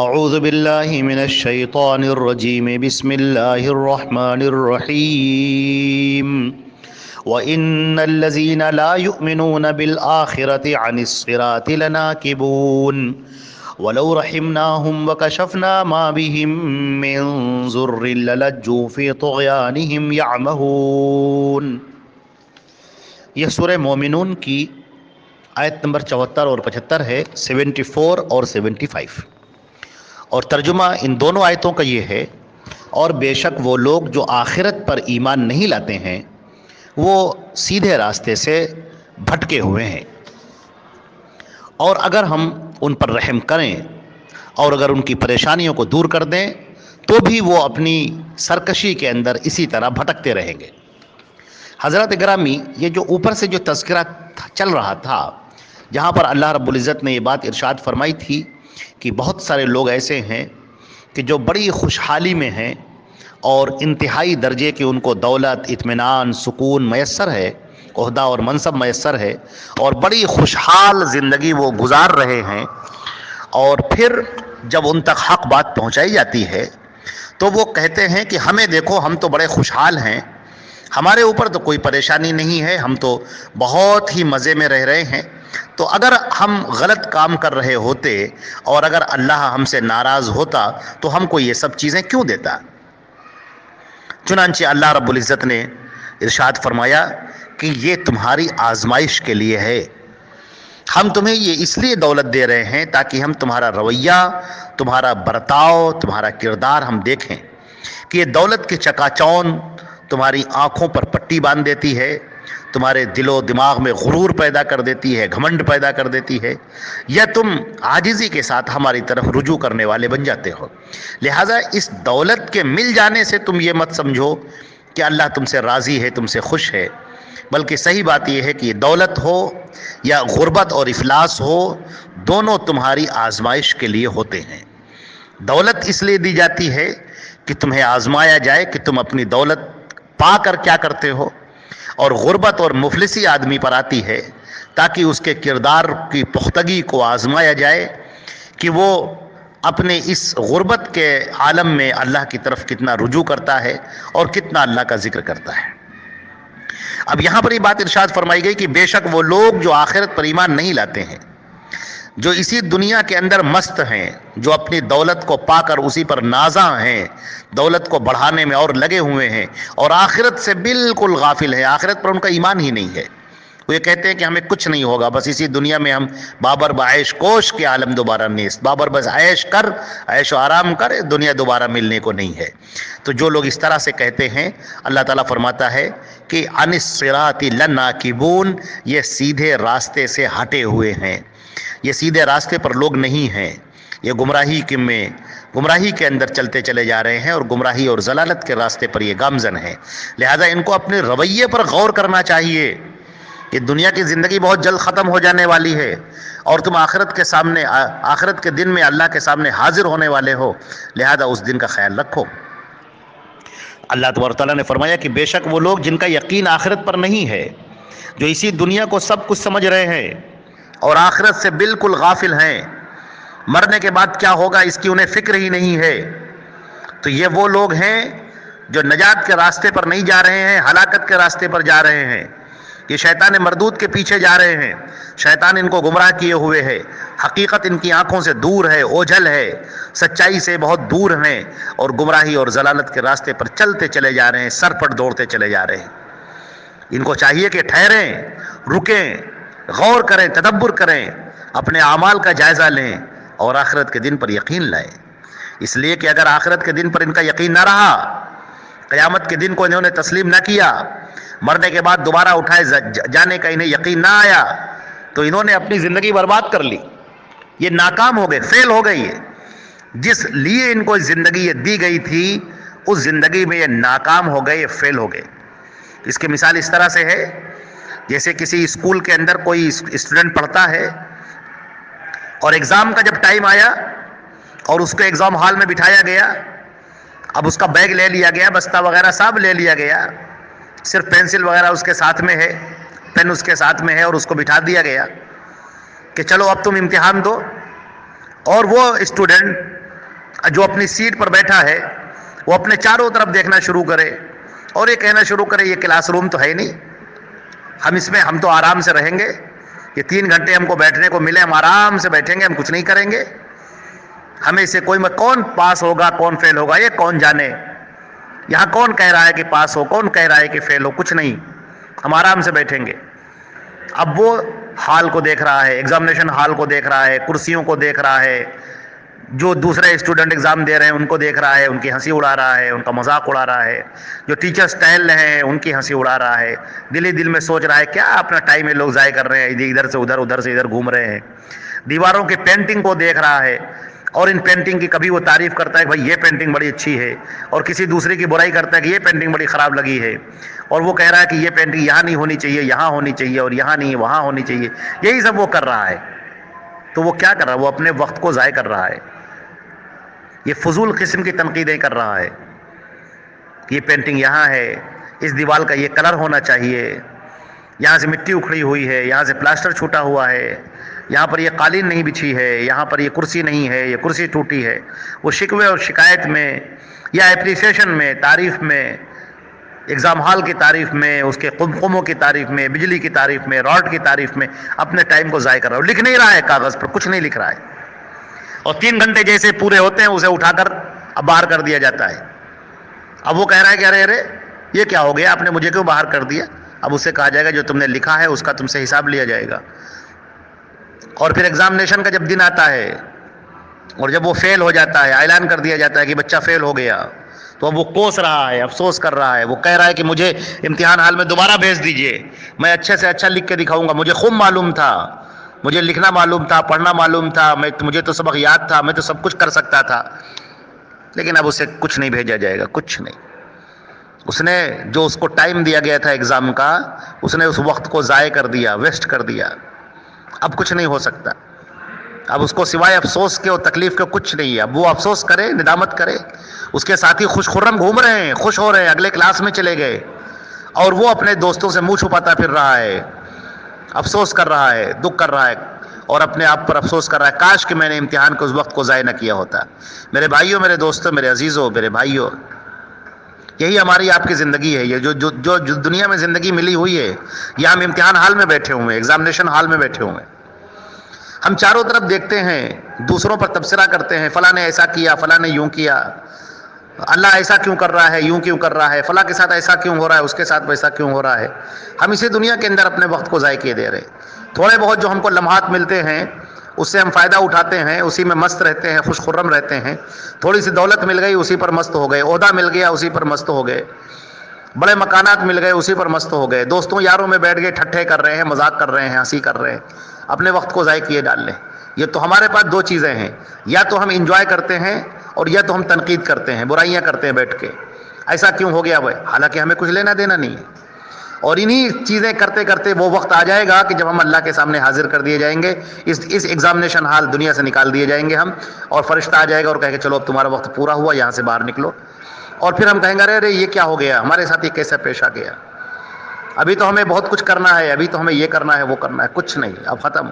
اعوذ باللہ من الشیطان الرجیم بسم اللہ الرحمن الرحیم وَإِنَّ الَّذِينَ لَا يُؤْمِنُونَ بِالْآخِرَةِ عَنِ الصِّرَاطِ لَنَاكِبُونَ وَلَوْ رَحِمْنَاهُمْ وَكَشَفْنَا مَا بِهِمْ مِنْ ضُرٍّ لَلَجُّوا فِي طُغْيَانِهِمْ يَعْمَهُونَ۔ یہ سورہ مومنون کی آیت نمبر 74 اور 75 ہے، 74 اور 75، اور ترجمہ ان دونوں آیتوں کا یہ ہے: اور بے شک وہ لوگ جو آخرت پر ایمان نہیں لاتے ہیں وہ سیدھے راستے سے بھٹکے ہوئے ہیں، اور اگر ہم ان پر رحم کریں اور اگر ان کی پریشانیوں کو دور کر دیں تو بھی وہ اپنی سرکشی کے اندر اسی طرح بھٹکتے رہیں گے۔ حضرات گرامی، یہ جو اوپر سے جو تذکرہ چل رہا تھا، جہاں پر اللہ رب العزت نے یہ بات ارشاد فرمائی تھی کہ بہت سارے لوگ ایسے ہیں کہ جو بڑی خوشحالی میں ہیں اور انتہائی درجے کی ان کو دولت، اطمینان، سکون میسر ہے، عہدہ اور منصب میسر ہے، اور بڑی خوشحال زندگی وہ گزار رہے ہیں، اور پھر جب ان تک حق بات پہنچائی جاتی ہے تو وہ کہتے ہیں کہ ہمیں دیکھو، ہم تو بڑے خوشحال ہیں، ہمارے اوپر تو کوئی پریشانی نہیں ہے، ہم تو بہت ہی مزے میں رہ رہے ہیں۔ تو اگر ہم غلط کام کر رہے ہوتے اور اگر اللہ ہم سے ناراض ہوتا تو ہم کو یہ سب چیزیں کیوں دیتا؟ چنانچہ اللہ رب العزت نے ارشاد فرمایا کہ یہ تمہاری آزمائش کے لیے ہے، ہم تمہیں یہ اس لیے دولت دے رہے ہیں تاکہ ہم تمہارا رویہ، تمہارا برتاؤ، تمہارا کردار ہم دیکھیں کہ یہ دولت کی چکا چون تمہاری آنکھوں پر پٹی باندھ دیتی ہے، تمہارے دل و دماغ میں غرور پیدا کر دیتی ہے، گھمنڈ پیدا کر دیتی ہے، یا تم عاجزی کے ساتھ ہماری طرف رجوع کرنے والے بن جاتے ہو۔ لہٰذا اس دولت کے مل جانے سے تم یہ مت سمجھو کہ اللہ تم سے راضی ہے، تم سے خوش ہے، بلکہ صحیح بات یہ ہے کہ یہ دولت ہو یا غربت اور افلاس ہو، دونوں تمہاری آزمائش کے لیے ہوتے ہیں۔ دولت اس لیے دی جاتی ہے کہ تمہیں آزمایا جائے کہ تم اپنی دولت پا کر کیا کرتے ہو، اور غربت اور مفلسی آدمی پر آتی ہے تاکہ اس کے کردار کی پختگی کو آزمایا جائے کہ وہ اپنے اس غربت کے عالم میں اللہ کی طرف کتنا رجوع کرتا ہے اور کتنا اللہ کا ذکر کرتا ہے۔ اب یہاں پر یہ بات ارشاد فرمائی گئی کہ بے شک وہ لوگ جو آخرت پر ایمان نہیں لاتے ہیں، جو اسی دنیا کے اندر مست ہیں، جو اپنی دولت کو پا کر اسی پر نازاں ہیں، دولت کو بڑھانے میں اور لگے ہوئے ہیں، اور آخرت سے بالکل غافل ہیں، آخرت پر ان کا ایمان ہی نہیں ہے۔ وہ یہ کہتے ہیں کہ ہمیں کچھ نہیں ہوگا، بس اسی دنیا میں ہم بابر بعیش کوش کے عالم دوبارہ نیست، بابر بس عیش کر، عیش و آرام کر، دنیا دوبارہ ملنے کو نہیں ہے۔ تو جو لوگ اس طرح سے کہتے ہیں، اللہ تعالیٰ فرماتا ہے کہ عن الصراط لناکبون، یہ سیدھے راستے سے ہٹے ہوئے ہیں، یہ سیدھے راستے پر لوگ نہیں ہیں، یہ گمراہی کے اندر چلتے چلے جا رہے ہیں، اور گمراہی اور ضلالت کے راستے پر یہ گامزن ہیں۔ لہذا ان کو اپنے رویے پر غور کرنا چاہیے کہ دنیا کی زندگی بہت جلد ختم ہو جانے والی ہے، اور تم آخرت کے دن میں اللہ کے سامنے حاضر ہونے والے ہو، لہذا اس دن کا خیال رکھو۔ اللہ تبارک تعالیٰ نے فرمایا کہ بے شک وہ لوگ جن کا یقین آخرت پر نہیں ہے، جو اسی دنیا کو سب کچھ سمجھ رہے ہیں اور آخرت سے بالکل غافل ہیں، مرنے کے بعد کیا ہوگا اس کی انہیں فکر ہی نہیں ہے، تو یہ وہ لوگ ہیں جو نجات کے راستے پر نہیں جا رہے ہیں، ہلاکت کے راستے پر جا رہے ہیں۔ یہ شیطان مردود کے پیچھے جا رہے ہیں، شیطان ان کو گمراہ کیے ہوئے ہے، حقیقت ان کی آنکھوں سے دور ہے، اوجھل ہے، سچائی سے بہت دور ہیں، اور گمراہی اور ضلالت کے راستے پر چلتے چلے جا رہے ہیں، سر پٹ دوڑتے چلے جا رہے ہیں۔ ان کو چاہیے کہ ٹھہریں، رکیں، غور کریں، تدبر کریں، اپنے اعمال کا جائزہ لیں اور آخرت کے دن پر یقین لائیں، اس لیے کہ اگر آخرت کے دن پر ان کا یقین نہ رہا، قیامت کے دن کو انہوں نے تسلیم نہ کیا، مرنے کے بعد دوبارہ اٹھائے جانے کا انہیں یقین نہ آیا، تو انہوں نے اپنی زندگی برباد کر لی، یہ ناکام ہو گئے، فیل ہو گئی ہے۔ جس لیے ان کو زندگی یہ دی گئی تھی، اس زندگی میں یہ ناکام ہو گئے، یہ فیل ہو گئے۔ اس کی مثال اس طرح سے ہے جیسے کسی اسکول کے اندر کوئی اسٹوڈنٹ پڑھتا ہے، اور ایگزام کا جب ٹائم آیا اور اس کو ایگزام ہال میں بٹھایا گیا، اب اس کا بیگ لے لیا گیا، بستہ وغیرہ سب لے لیا گیا، صرف پینسل وغیرہ اس کے ساتھ میں ہے، پین اس کے ساتھ میں ہے، اور اس کو بٹھا دیا گیا کہ چلو اب تم امتحان دو، اور وہ اسٹوڈنٹ جو اپنی سیٹ پر بیٹھا ہے وہ اپنے چاروں طرف دیکھنا شروع کرے اور یہ کہنا شروع کرے یہ کلاس روم تو ہے نہیں، ہم تو آرام سے رہیں گے، یہ 3 گھنٹے ہم کو بیٹھنے کو ملے، ہم آرام سے بیٹھیں گے، ہم کچھ نہیں کریں گے، ہمیں سے کون پاس ہوگا کون فیل ہوگا یہ کون جانے، یہاں کون کہہ رہا ہے کہ پاس ہو، کون کہہ رہا ہے کہ فیل ہو، کچھ نہیں، ہم آرام سے بیٹھیں گے۔ اب وہ ہال کو دیکھ رہا ہے، ایگزامینیشن ہال کو دیکھ رہا ہے، کرسیوں کو دیکھ رہا ہے، جو دوسرے اسٹوڈنٹ ایگزام دے رہے ہیں ان کو دیکھ رہا ہے، ان کی ہنسی اڑا رہا ہے، ان کا مذاق اڑا رہا ہے، جو ٹیچرز ٹہل رہے ہیں ان کی ہنسی اڑا رہا ہے، دل ہی دل میں سوچ رہا ہے کیا اپنا ٹائم یہ لوگ ضائع کر رہے ہیں، ادھر سے ادھر، ادھر سے ادھر گھوم رہے ہیں۔ دیواروں کی پینٹنگ کو دیکھ رہا ہے اور ان پینٹنگ کی کبھی وہ تعریف کرتا ہے کہ بھائی یہ پینٹنگ بڑی اچھی ہے، اور کسی دوسرے کی برائی کرتا ہے کہ یہ پینٹنگ بڑی خراب لگی ہے، اور وہ کہہ رہا ہے کہ یہ پینٹنگ یہاں نہیں ہونی چاہیے، یہاں ہونی چاہیے، اور یہاں نہیں وہاں ہونی چاہیے، یہی سب وہ کر رہا ہے۔ تو وہ کیا کر رہا ہے؟ وہ اپنے وقت کو ضائع کر رہا ہے، یہ فضول قسم کی تنقیدیں کر رہا ہے کہ یہ پینٹنگ یہاں ہے، اس دیوار کا یہ کلر ہونا چاہیے، یہاں سے مٹی اکھڑی ہوئی ہے، یہاں سے پلاسٹر چھوٹا ہوا ہے، یہاں پر یہ قالین نہیں بچھی ہے، یہاں پر یہ کرسی نہیں ہے، یہ کرسی ٹوٹی ہے۔ وہ شکوے اور شکایت میں یا اپریسیشن میں، تعریف میں، ایگزام ہال کی تعریف میں، اس کے قمقموں کی تعریف میں، بجلی کی تعریف میں، راڈ کی تعریف میں اپنے ٹائم کو ضائع کر رہا ہے، لکھ نہیں رہا ہے کاغذ پر، کچھ نہیں لکھ رہا ہے، اور 3 گھنٹے جیسے پورے ہوتے ہیں اسے اٹھا کر اب باہر کر دیا جاتا ہے۔ اب وہ کہہ رہا ہے کہ ارے یہ کیا ہو گیا، آپ نے مجھے کیوں باہر کر دیا؟ اب اسے کہا جائے گا جو تم نے لکھا ہے اس کا تم سے حساب لیا جائے گا۔ اور پھر ایگزامینیشن کا جب دن آتا ہے اور جب وہ فیل ہو جاتا ہے، اعلان کر دیا جاتا ہے کہ بچہ فیل ہو گیا، تو اب وہ کوس رہا ہے، افسوس کر رہا ہے، وہ کہہ رہا ہے کہ مجھے امتحان حال میں دوبارہ بھیج دیجئے، میں اچھے سے اچھا لکھ کے دکھاؤں گا، مجھے خوب معلوم تھا، مجھے لکھنا معلوم تھا، پڑھنا معلوم تھا، مجھے تو سبق یاد تھا، میں تو سب کچھ کر سکتا تھا۔ لیکن اب اسے کچھ نہیں بھیجا جائے گا، کچھ نہیں۔ اس نے جو اس کو ٹائم دیا گیا تھا ایگزام کا، اس نے اس وقت کو ضائع کر دیا، ویسٹ کر دیا، اب کچھ نہیں ہو سکتا۔ اب اس کو سوائے افسوس کے اور تکلیف کے کچھ نہیں ہے۔ اب وہ افسوس کرے، ندامت کرے، اس کے ساتھی خوش خرم گھوم رہے ہیں، خوش ہو رہے ہیں، اگلے کلاس میں چلے گئے، اور وہ اپنے دوستوں سے منہ چھپاتا پھر رہا ہے، افسوس کر رہا ہے، دکھ کر رہا ہے، اور اپنے آپ پر افسوس کر رہا ہے کاش کہ میں نے امتحان کے اس وقت کو ضائع نہ کیا ہوتا۔ میرے بھائیوں، میرے دوستوں، میرے عزیزوں، میرے بھائیوں، یہی ہماری آپ کی زندگی ہے۔ یہ جو دنیا میں زندگی ملی ہوئی ہے، یہ ہم امتحان حال میں بیٹھے ہوئے ہیں، ایگزامینیشن حال میں بیٹھے ہوئے ہیں، ہم چاروں طرف دیکھتے ہیں، دوسروں پر تبصرہ کرتے ہیں، فلاں نے ایسا کیا، فلاں نے یوں کیا، اللہ ایسا کیوں کر رہا ہے، یوں کیوں کر رہا ہے، فلاں کے ساتھ ایسا کیوں ہو رہا ہے، اس کے ساتھ ویسا کیوں ہو رہا ہے۔ ہم اسی دنیا کے اندر اپنے وقت کو ضائع کیے دے رہے ہیں۔ تھوڑے بہت جو ہم کو لمحات ملتے ہیں اس سے ہم فائدہ اٹھاتے ہیں، اسی میں مست رہتے ہیں، خوش خرم رہتے ہیں۔ تھوڑی سی دولت مل گئی اسی پر مست ہو گئے، عہدہ مل گیا اسی پر مست ہو گئے، بڑے مکانات مل گئے اسی پر مست ہو گئے، دوستوں یاروں میں بیٹھ گئے، ٹھٹھے کر رہے ہیں، مذاق کر رہے ہیں، ہنسی کر رہے ہیں، اپنے وقت کو ضائع کیے ڈال لیں۔ یہ تو ہمارے پاس 2 چیزیں ہیں، یا تو ہم انجوائے کرتے ہیں اور یا تو ہم تنقید کرتے ہیں، برائیاں کرتے ہیں بیٹھ کے، ایسا کیوں ہو گیا بھائی، حالانکہ ہمیں کچھ لینا دینا نہیں ہے۔ اور انہی چیزیں کرتے کرتے وہ وقت آ جائے گا کہ جب ہم اللہ کے سامنے حاضر کر دیے جائیں گے، اس ایگزامینیشن حال دنیا سے نکال دیے جائیں گے ہم، اور فرشتہ آ جائے گا اور کہے گا چلو اب تمہارا وقت پورا ہوا، یہاں سے باہر نکلو۔ اور پھر ہم کہیں گے ارے یہ کیا ہو گیا، ہمارے ساتھ یہ کیسے پیش آ گیا، ابھی تو ہمیں بہت کچھ کرنا ہے، ابھی تو ہمیں یہ کرنا ہے وہ کرنا ہے، کچھ نہیں، اب ختم۔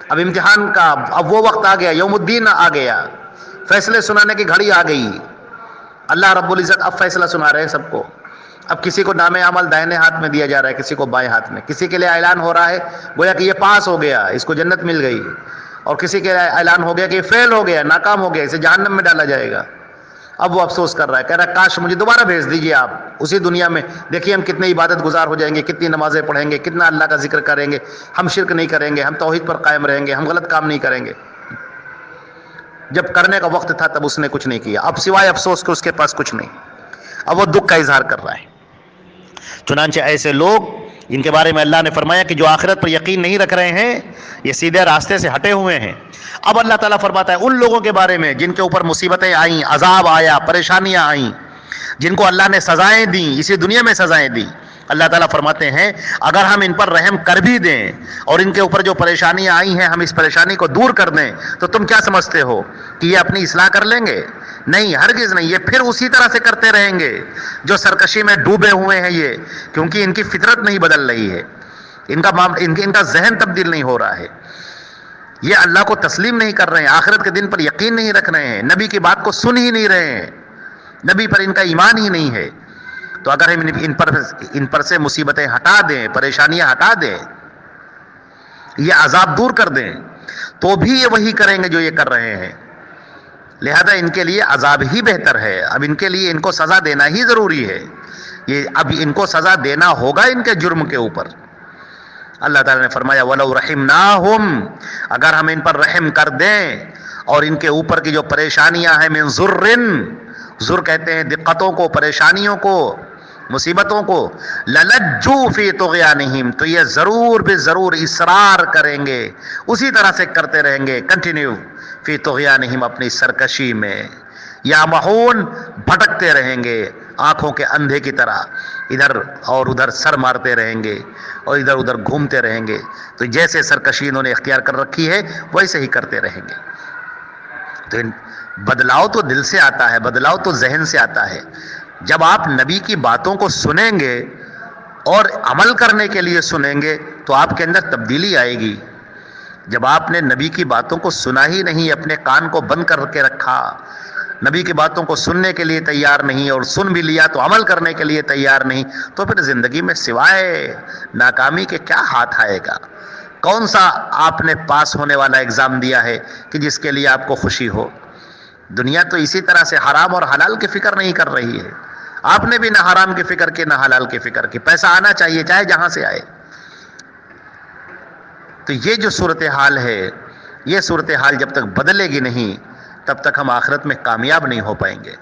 اب امتحان کا اب وہ وقت آ گیا، یوم الدین آ گیا، فیصلے سنانے کی گھڑی آ گئی۔ اللہ رب العزت اب فیصلہ سنا رہے ہیں سب کو۔ اب کسی کو نام عمل دائیں ہاتھ میں دیا جا رہا ہے، کسی کو بائیں ہاتھ میں، کسی کے لیے اعلان ہو رہا ہے گویا کہ یہ پاس ہو گیا، اس کو جنت مل گئی، اور کسی کے لیے اعلان ہو گیا کہ یہ فیل ہو گیا، ناکام ہو گیا، اسے جہنم میں ڈالا جائے گا۔ اب وہ افسوس کر رہا ہے، کہہ رہا ہے کاش مجھے دوبارہ بھیج دیجیے آپ اسی دنیا میں، دیکھیے ہم کتنے عبادت گزار ہو جائیں گے، کتنی نمازیں پڑھیں گے، کتنا اللہ کا ذکر کریں گے، ہم شرک نہیں کریں گے، ہم توحید پر قائم رہیں گے، ہم غلط کام نہیں کریں گے۔ جب کرنے کا وقت تھا تب اس نے کچھ نہیں کیا، اب سوائے افسوس کے اس کے پاس کچھ نہیں، اب وہ دکھ کا اظہار کر رہا ہے۔ چنانچہ ایسے لوگ ان کے بارے میں اللہ نے فرمایا کہ جو آخرت پر یقین نہیں رکھ رہے ہیں، یہ سیدھے راستے سے ہٹے ہوئے ہیں۔ اب اللہ تعالیٰ فرماتا ہے ان لوگوں کے بارے میں جن کے اوپر مصیبتیں آئیں، عذاب آیا، پریشانیاں آئیں، جن کو اللہ نے سزائیں دیں، اسی دنیا میں سزائیں دیں، اللہ تعالیٰ فرماتے ہیں اگر ہم ان پر رحم کر بھی دیں اور ان کے اوپر جو پریشانیاں آئی ہیں ہم اس پریشانی کو دور کر دیں، تو تم کیا سمجھتے ہو کہ یہ اپنی اصلاح کر لیں گے؟ نہیں، ہرگز نہیں، یہ پھر اسی طرح سے کرتے رہیں گے جو سرکشی میں ڈوبے ہوئے ہیں یہ، کیونکہ ان کی فطرت نہیں بدل رہی ہے، ان کا ذہن تبدیل نہیں ہو رہا ہے۔ یہ اللہ کو تسلیم نہیں کر رہے ہیں، آخرت کے دن پر یقین نہیں رکھ رہے ہیں، نبی کی بات کو سن ہی نہیں رہے ہیں، نبی پر ان کا ایمان ہی نہیں ہے. تو اگر ہم ان پر سے مصیبتیں ہٹا دیں، پریشانیاں ہٹا دیں، یہ عذاب دور کر دیں، تو بھی یہ وہی کریں گے جو یہ کر رہے ہیں. لہذا ان کے لیے عذاب ہی بہتر ہے. اب ان کے لیے ان کو سزا دینا ہی ضروری ہے. اب ان کو سزا دینا ہوگا ان کے جرم کے اوپر. اللہ تعالیٰ نے فرمایا وَلَوْ رَحِمْنَاهُمْ، اگر ہم ان پر رحم کر دیں اور ان کے اوپر کی جو پریشانیاں ہیں من ذر کہتے ہیں دقتوں کو، پریشانیوں کو، مصیبتوں کو، لَلَجُّوا فِي طُغْيَانِهِمْ، تو یہ ضرور بے ضرور اصرار کریں گے، اسی طرح سے کرتے رہیں گے، کنٹینیو فی طغیانہم، اپنی سرکشی میں، یعمہون، بھٹکتے رہیں گے آنکھوں کے اندھے کی طرح، ادھر اور ادھر سر مارتے رہیں گے اور ادھر ادھر گھومتے رہیں گے. تو جیسے سرکشی انہوں نے اختیار کر رکھی ہے ویسے ہی کرتے رہیں گے. تو بدلاؤ تو دل سے آتا ہے، بدلاؤ تو ذہن سے آتا ہے. جب آپ نبی کی باتوں کو سنیں گے اور عمل کرنے کے لیے سنیں گے تو آپ کے اندر تبدیلی آئے گی. جب آپ نے نبی کی باتوں کو سنا ہی نہیں، اپنے کان کو بند کر کے رکھا، نبی کی باتوں کو سننے کے لیے تیار نہیں، اور سن بھی لیا تو عمل کرنے کے لیے تیار نہیں، تو پھر زندگی میں سوائے ناکامی کے کیا ہاتھ آئے گا؟ کون سا آپ نے پاس ہونے والا ایگزام دیا ہے کہ جس کے لیے آپ کو خوشی ہو؟ دنیا تو اسی طرح سے حرام اور حلال کی فکر نہیں کر رہی ہے. آپ نے بھی نہ حرام کی فکر کی نہ حلال کی فکر کی. پیسہ آنا چاہیے چاہے جہاں سے آئے. تو یہ جو صورتحال ہے، یہ صورتحال جب تک بدلے گی نہیں تب تک ہم آخرت میں کامیاب نہیں ہو پائیں گے.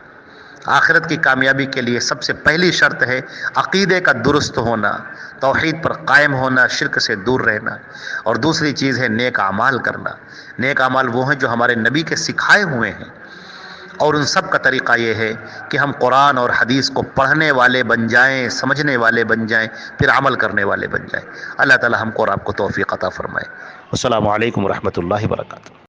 آخرت کی کامیابی کے لیے سب سے پہلی شرط ہے عقیدے کا درست ہونا، توحید پر قائم ہونا، شرک سے دور رہنا. اور دوسری چیز ہے نیک اعمال کرنا. نیک اعمال وہ ہیں جو ہمارے نبی کے سکھائے ہوئے ہیں، اور ان سب کا طریقہ یہ ہے کہ ہم قرآن اور حدیث کو پڑھنے والے بن جائیں، سمجھنے والے بن جائیں، پھر عمل کرنے والے بن جائیں. اللہ تعالی ہم کو اور آپ کو توفیق عطا فرمائے. السلام علیکم ورحمۃ اللہ وبرکاتہ.